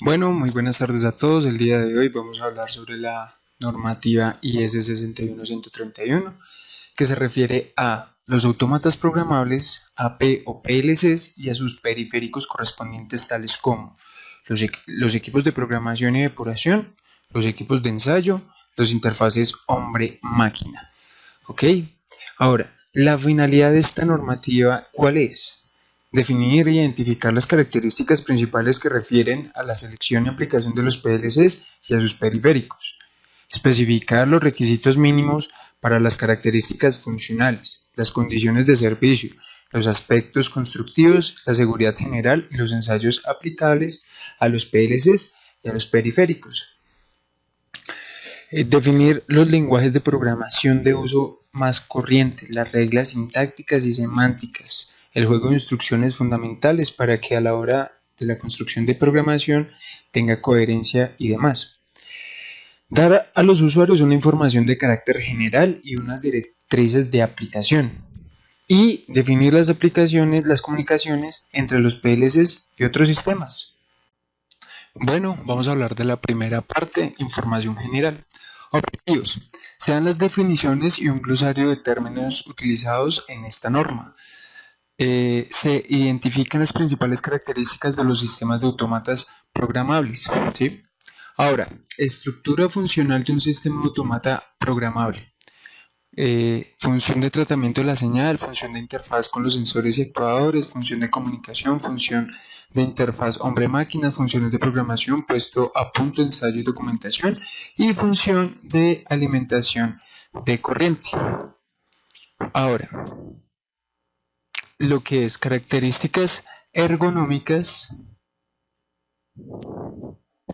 Bueno, muy buenas tardes a todos. El día de hoy vamos a hablar sobre la normativa IS 61131, que se refiere a los autómatas programables, AP o PLCs y a sus periféricos correspondientes tales como los equipos de programación y depuración, los equipos de ensayo, los interfaces hombre-máquina. ¿Ok? Ahora, la finalidad de esta normativa, ¿cuál es? Definir e identificar las características principales que refieren a la selección y aplicación de los PLCs y a sus periféricos. Especificar los requisitos mínimos para las características funcionales, las condiciones de servicio, los aspectos constructivos, la seguridad general y los ensayos aplicables a los PLCs y a los periféricos. Definir los lenguajes de programación de uso más corriente, las reglas sintácticas y semánticas, el juego de instrucciones fundamentales para que a la hora de la construcción de programación tenga coherencia y demás. Dar a los usuarios una información de carácter general y unas directrices de aplicación. Y definir las aplicaciones, las comunicaciones entre los PLCs y otros sistemas. Bueno, vamos a hablar de la primera parte, información general. Objetivos. Se dan las definiciones y un glosario de términos utilizados en esta norma. Se identifican las principales características de los sistemas de autómatas programables, ¿sí? Ahora, estructura funcional de un sistema de autómata programable. Función de tratamiento de la señal, función de interfaz con los sensores y actuadores, función de comunicación, función de interfaz hombre-máquina, funciones de programación, puesto a punto, ensayo y documentación, y función de alimentación de corriente. Ahora, lo que es características ergonómicas,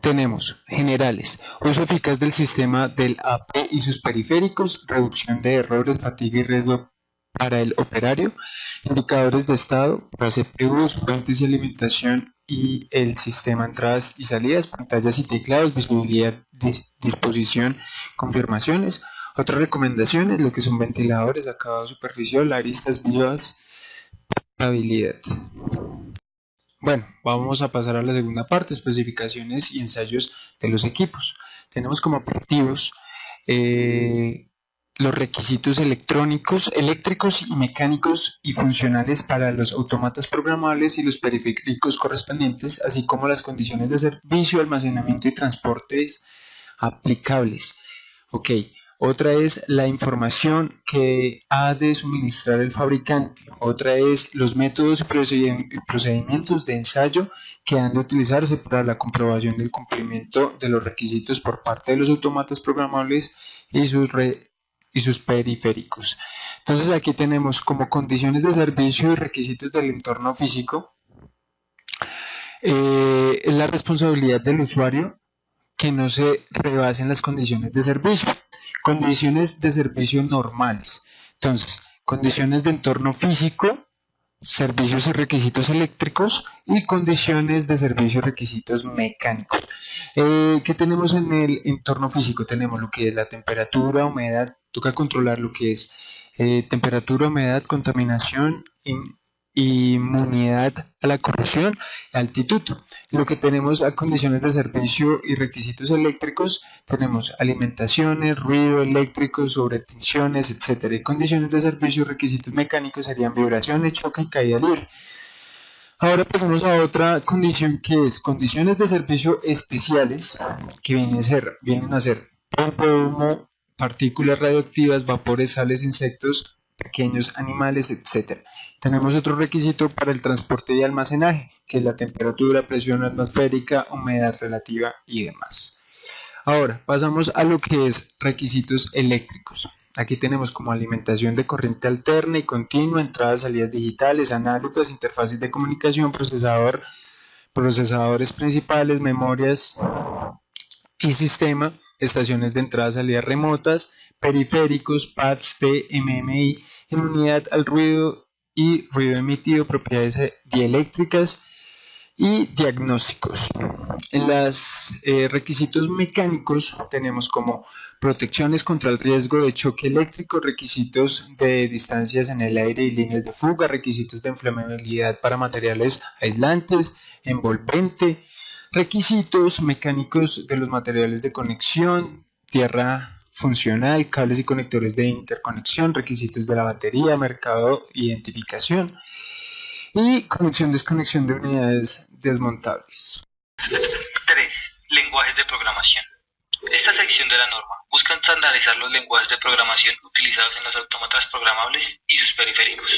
tenemos generales, uso eficaz del sistema del AP y sus periféricos, reducción de errores, fatiga y riesgo para el operario, indicadores de estado para CPUs, fuentes y alimentación y el sistema entradas y salidas, pantallas y teclados, visibilidad, disposición, confirmaciones. Otras recomendaciones, lo que son ventiladores, acabado superficial, aristas vivas, habilidad. Bueno, vamos a pasar a la segunda parte, especificaciones y ensayos de los equipos. Tenemos como objetivos los requisitos electrónicos, eléctricos y mecánicos y funcionales para los autómatas programables y los periféricos correspondientes, así como las condiciones de servicio, almacenamiento y transportes aplicables. Ok, otra es la información que ha de suministrar el fabricante. Otra es los métodos y procedimientos de ensayo que han de utilizarse para la comprobación del cumplimiento de los requisitos por parte de los autómatas programables y sus periféricos. Entonces aquí tenemos como condiciones de servicio y requisitos del entorno físico, la responsabilidad del usuario que no se rebasen las condiciones de servicio. Condiciones de servicio normales. Entonces, condiciones de entorno físico, servicios y requisitos eléctricos y condiciones de servicio y requisitos mecánicos. ¿Qué tenemos en el entorno físico? Tenemos lo que es la temperatura, humedad, toca controlar lo que es temperatura, humedad, contaminación, inmunidad a la corrosión, altitud. Lo que tenemos a condiciones de servicio y requisitos eléctricos, tenemos alimentaciones, ruido eléctrico, sobretensiones, etc. Y condiciones de servicio y requisitos mecánicos serían vibraciones, choque y caída libre. Ahora pasamos a otra condición que es condiciones de servicio especiales, que vienen a ser polvo, humo, partículas radioactivas, vapores, sales, insectos, pequeños animales, etc. Tenemos otro requisito para el transporte y almacenaje, que es la temperatura, presión atmosférica, humedad relativa y demás. Ahora pasamos a lo que es requisitos eléctricos. Aquí tenemos como alimentación de corriente alterna y continua, entradas, salidas digitales, análogas, interfaces de comunicación, procesadores principales, memorias y sistema, estaciones de entrada, salidas remotas, periféricos, pads de MMI, inmunidad al ruido y ruido emitido, propiedades dieléctricas y diagnósticos. En los requisitos mecánicos tenemos como protecciones contra el riesgo de choque eléctrico, requisitos de distancias en el aire y líneas de fuga, requisitos de inflamabilidad para materiales aislantes, envolvente, Requisitos mecánicos de los materiales de conexión, tierra funcional, cables y conectores de interconexión, requisitos de la batería, mercado, identificación y conexión-desconexión de unidades desmontables. 3. Lenguajes de programación. Esta sección de la norma busca estandarizar los lenguajes de programación utilizados en los autómatas programables y sus periféricos,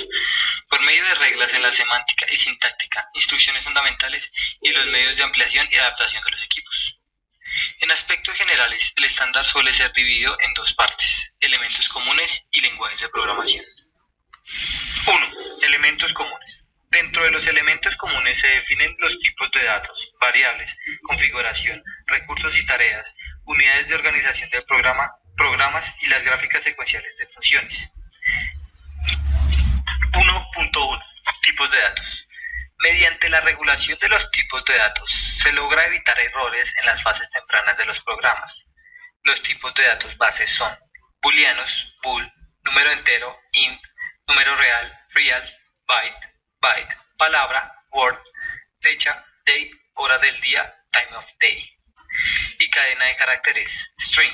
por medio de reglas en la semántica y sintáctica, instrucciones fundamentales y los medios de ampliación y adaptación de los equipos. En aspectos generales, el estándar suele ser dividido en dos partes: elementos comunes y lenguajes de programación. 1. Elementos comunes. Dentro de los elementos comunes se definen los tipos de datos, variables, configuración, recursos y tareas, unidades de organización del programa, programas y las gráficas secuenciales de funciones. 1.1. Tipos de datos. Mediante la regulación de los tipos de datos, se logra evitar errores en las fases tempranas de los programas. Los tipos de datos bases son booleanos, bool, número entero, int, número real, real, byte, palabra, word, fecha, date, hora del día, time of day, y cadena de caracteres, string.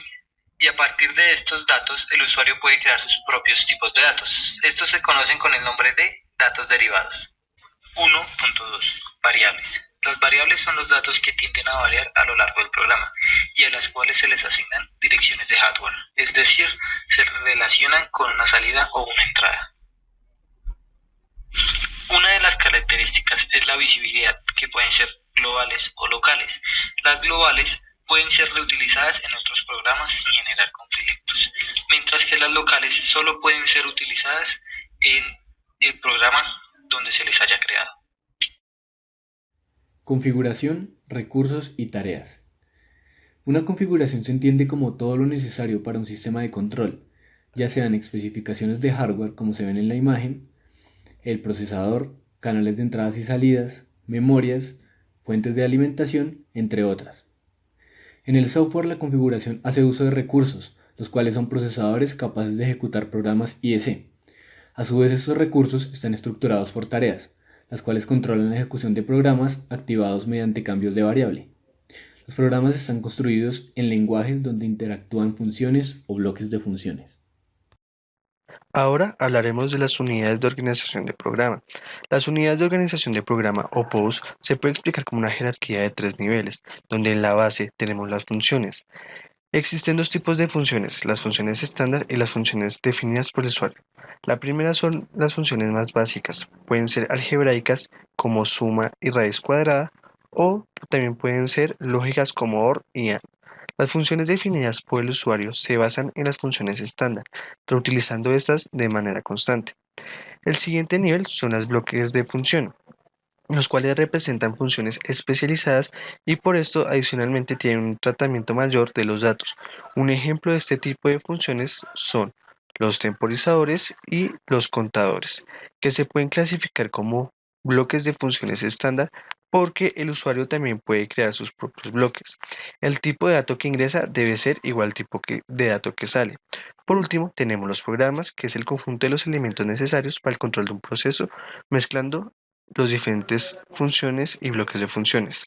Y a partir de estos datos, el usuario puede crear sus propios tipos de datos. Estos se conocen con el nombre de datos derivados. 1.2. Variables. Las variables son los datos que tienden a variar a lo largo del programa y a las cuales se les asignan direcciones de hardware, es decir, se relacionan con una salida o una entrada. Una de las características es la visibilidad, que pueden ser globales o locales. Las globales pueden ser reutilizadas en otros programas sin generar conflictos, mientras que las locales solo pueden ser utilizadas en el programa donde se les haya creado. Configuración, recursos y tareas. Una configuración se entiende como todo lo necesario para un sistema de control, ya sean especificaciones de hardware como se ven en la imagen, el procesador, canales de entradas y salidas, memorias, fuentes de alimentación, entre otras. En el software la configuración hace uso de recursos, los cuales son procesadores capaces de ejecutar programas IEC. A su vez estos recursos están estructurados por tareas, las cuales controlan la ejecución de programas activados mediante cambios de variable. Los programas están construidos en lenguajes donde interactúan funciones o bloques de funciones. Ahora hablaremos de las unidades de organización de programa. Las unidades de organización de programa o POS se puede explicar como una jerarquía de tres niveles, donde en la base tenemos las funciones. Existen dos tipos de funciones, las funciones estándar y las funciones definidas por el usuario. La primera son las funciones más básicas, pueden ser algebraicas como suma y raíz cuadrada, o también pueden ser lógicas como OR y AND. Las funciones definidas por el usuario se basan en las funciones estándar, reutilizando estas de manera constante. El siguiente nivel son los bloques de función, los cuales representan funciones especializadas y por esto adicionalmente tienen un tratamiento mayor de los datos. Un ejemplo de este tipo de funciones son los temporizadores y los contadores, que se pueden clasificar como bloques de funciones estándar porque el usuario también puede crear sus propios bloques. El tipo de dato que ingresa debe ser igual al tipo de dato que sale. Por último, tenemos los programas, que es el conjunto de los elementos necesarios para el control de un proceso, mezclando los diferentes funciones y bloques de funciones.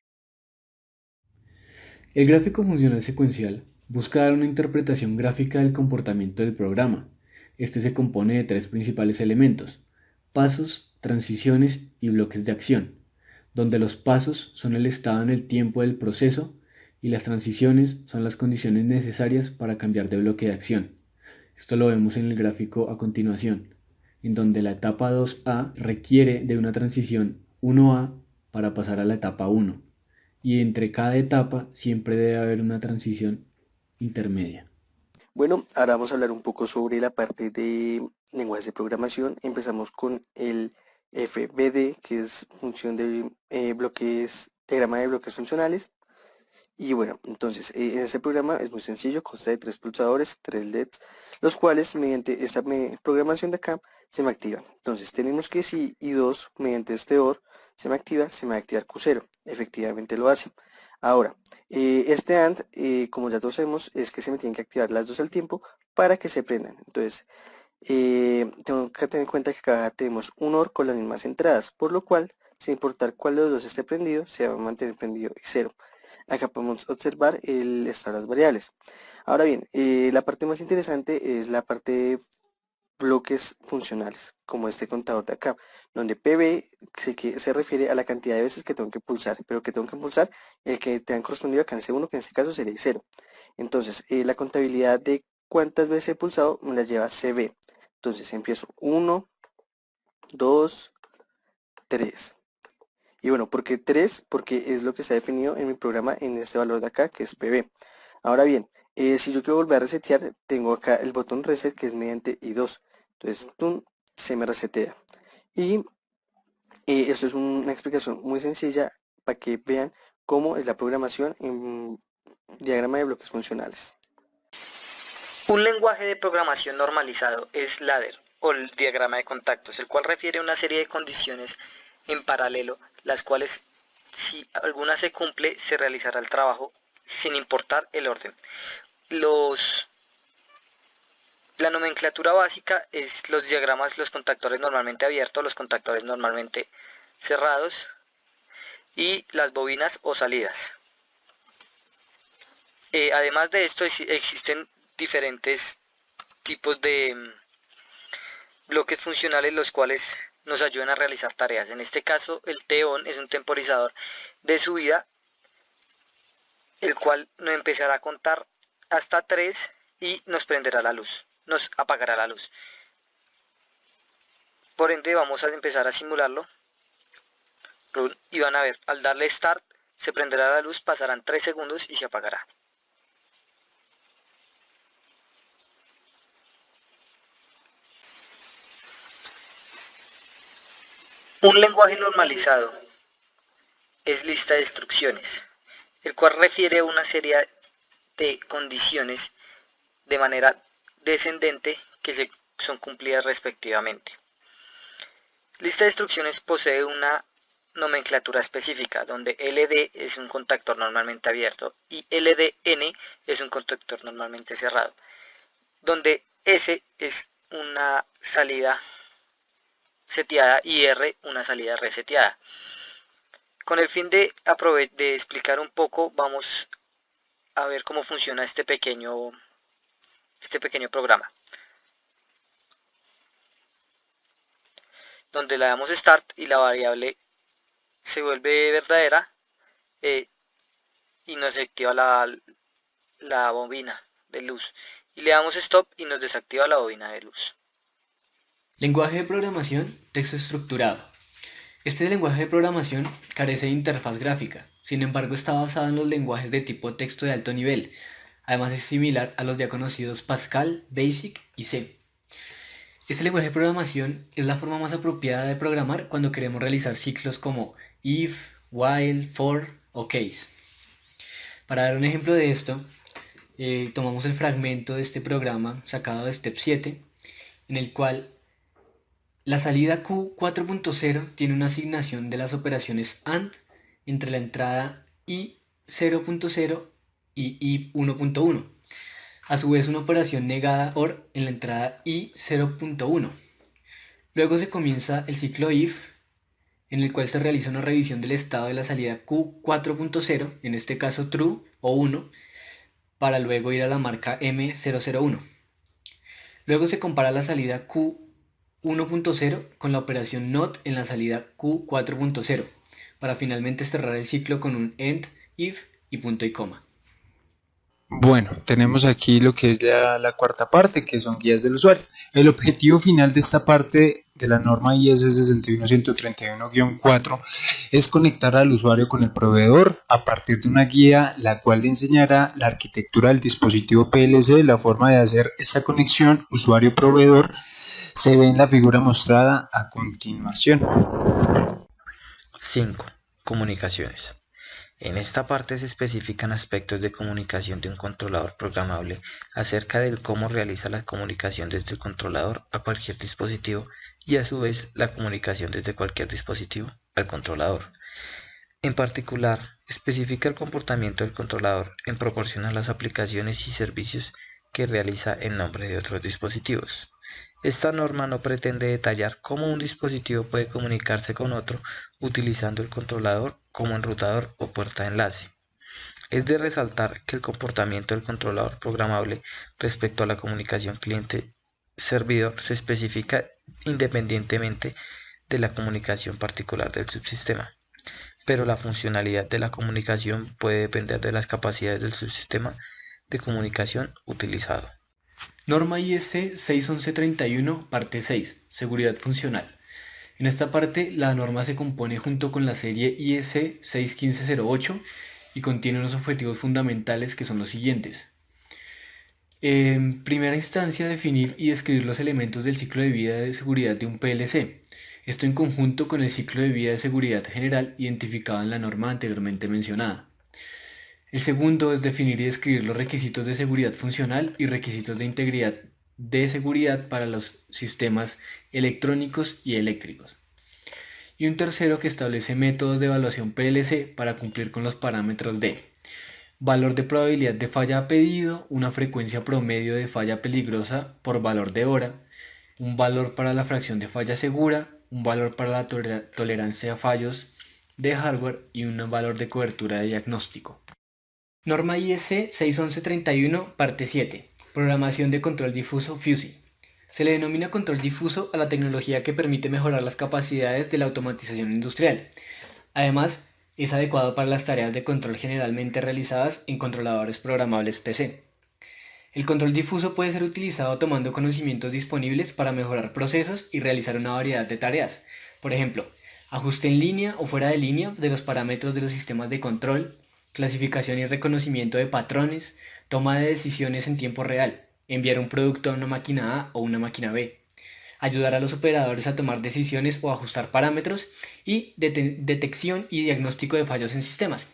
El gráfico funcional secuencial busca dar una interpretación gráfica del comportamiento del programa. Este se compone de tres principales elementos: pasos, transiciones y bloques de acción, donde los pasos son el estado en el tiempo del proceso y las transiciones son las condiciones necesarias para cambiar de bloque de acción. Esto lo vemos en el gráfico a continuación, en donde la etapa 2A requiere de una transición 1A para pasar a la etapa 1, y entre cada etapa siempre debe haber una transición intermedia. Bueno, ahora vamos a hablar un poco sobre la parte de lenguajes de programación. Empezamos con el FBD, que es función de bloques, diagrama de bloques funcionales. Y bueno, entonces en este programa es muy sencillo, consta de tres pulsadores, tres LEDs, los cuales mediante esta programación de acá se me activan. Entonces tenemos que si I2 mediante este OR se me activa, se me va a activar Q0, efectivamente lo hace. Ahora, este AND, como ya todos sabemos, es que se me tienen que activar las dos al tiempo para que se prendan. Entonces, tengo que tener en cuenta que acá tenemos un OR con las mismas entradas, por lo cual sin importar cuál de los dos esté prendido, se va a mantener prendido y 0. Acá podemos observar el estado de las variables. Ahora bien, la parte más interesante es la parte de bloques funcionales, como este contador de acá, donde PB se refiere a la cantidad de veces que tengo que pulsar, pero que tengo que pulsar el que te han correspondido acá en C1, que en este caso sería 0. Entonces, la contabilidad de cuántas veces he pulsado me las lleva CB. Entonces empiezo 1, 2, 3. Y bueno, ¿por qué 3? Porque es lo que está definido en mi programa en este valor de acá, que es PB. Ahora bien, si yo quiero volver a resetear, tengo acá el botón reset, que es mediante I2. Entonces, se me resetea. Y esto es una explicación muy sencilla para que vean cómo es la programación en diagrama de bloques funcionales. Un lenguaje de programación normalizado es ladder o el diagrama de contactos, el cual refiere a una serie de condiciones en paralelo, las cuales, si alguna se cumple, se realizará el trabajo sin importar el orden. La nomenclatura básica es los diagramas, los contactores normalmente abiertos, los contactores normalmente cerrados y las bobinas o salidas. Además de esto existen diferentes tipos de bloques funcionales los cuales nos ayudan a realizar tareas. En este caso el TON es un temporizador de subida, el cual nos empezará a contar hasta 3 y nos prenderá la luz, nos apagará la luz. Por ende vamos a empezar a simularlo y van a ver, al darle start se prenderá la luz, pasarán 3 segundos y se apagará. Un lenguaje normalizado es lista de instrucciones, el cual refiere a una serie de condiciones de manera descendente que son cumplidas respectivamente. Lista de instrucciones posee una nomenclatura específica, donde LD es un contactor normalmente abierto y LDN es un contactor normalmente cerrado, donde S es una salida seteada y R una salida reseteada. Con el fin de explicar un poco, vamos a ver cómo funciona este pequeño programa, donde le damos start y la variable se vuelve verdadera y nos activa la bobina de luz, y le damos stop y nos desactiva la bobina de luz. Lenguaje de programación, texto estructurado. Este lenguaje de programación carece de interfaz gráfica, sin embargo está basado en los lenguajes de tipo texto de alto nivel. Además es similar a los ya conocidos Pascal, Basic y C. Este lenguaje de programación es la forma más apropiada de programar cuando queremos realizar ciclos como if, while, for o case. Para dar un ejemplo de esto, tomamos el fragmento de este programa sacado de Step 7, en el cual la salida Q 4.0 tiene una asignación de las operaciones AND entre la entrada I 0.0 y I 1.1. A su vez una operación negada OR en la entrada I 0.1. Luego se comienza el ciclo IF, en el cual se realiza una revisión del estado de la salida Q 4.0, en este caso true o 1, para luego ir a la marca M001. Luego se compara la salida Q 1.0 con la operación NOT en la salida Q 4.0, para finalmente cerrar el ciclo con un END, IF y punto y coma. Bueno, tenemos aquí lo que es la cuarta parte, que son guías del usuario. El objetivo final de esta parte de la norma IS 61131-4 es conectar al usuario con el proveedor a partir de una guía, la cual le enseñará la arquitectura del dispositivo PLC. La forma de hacer esta conexión usuario-proveedor se ve en la figura mostrada a continuación. 5. Comunicaciones. En esta parte se especifican aspectos de comunicación de un controlador programable acerca de cómo realiza la comunicación desde el controlador a cualquier dispositivo y a su vez la comunicación desde cualquier dispositivo al controlador. En particular, especifica el comportamiento del controlador en proporción a las aplicaciones y servicios que realiza en nombre de otros dispositivos. Esta norma no pretende detallar cómo un dispositivo puede comunicarse con otro utilizando el controlador como enrutador o puerta de enlace. Es de resaltar que el comportamiento del controlador programable respecto a la comunicación cliente-servidor se especifica independientemente de la comunicación particular del subsistema, pero la funcionalidad de la comunicación puede depender de las capacidades del subsistema de comunicación utilizado. Norma IEC 61131, parte 6, seguridad funcional. En esta parte, la norma se compone junto con la serie IEC 61508 y contiene unos objetivos fundamentales que son los siguientes. En primera instancia, definir y describir los elementos del ciclo de vida de seguridad de un PLC. Esto en conjunto con el ciclo de vida de seguridad general identificado en la norma anteriormente mencionada. El segundo es definir y describir los requisitos de seguridad funcional y requisitos de integridad de seguridad para los sistemas electrónicos y eléctricos. Y un tercero que establece métodos de evaluación PLC para cumplir con los parámetros de valor de probabilidad de falla a pedido, una frecuencia promedio de falla peligrosa por valor de hora, un valor para la fracción de falla segura, un valor para la tolerancia a fallos de hardware y un valor de cobertura de diagnóstico. Norma IEC 61131, parte 7. Programación de control difuso FUSI. Se le denomina control difuso a la tecnología que permite mejorar las capacidades de la automatización industrial. Además, es adecuado para las tareas de control generalmente realizadas en controladores programables PC. El control difuso puede ser utilizado tomando conocimientos disponibles para mejorar procesos y realizar una variedad de tareas. Por ejemplo, ajuste en línea o fuera de línea de los parámetros de los sistemas de control, clasificación y reconocimiento de patrones, toma de decisiones en tiempo real, enviar un producto a una máquina A o una máquina B, ayudar a los operadores a tomar decisiones o ajustar parámetros y detección y diagnóstico de fallos en sistemas.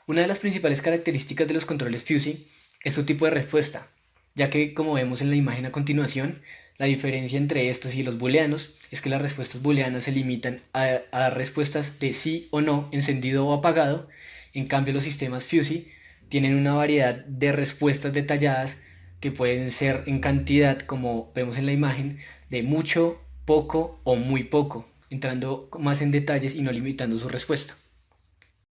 Una de las principales características de los controles FUSI es su tipo de respuesta, ya que, como vemos en la imagen a continuación, la diferencia entre estos y los booleanos es que las respuestas booleanas se limitan a dar respuestas de sí o no, encendido o apagado. En cambio, los sistemas FUSI tienen una variedad de respuestas detalladas que pueden ser en cantidad, como vemos en la imagen, de mucho, poco o muy poco, entrando más en detalles y no limitando su respuesta.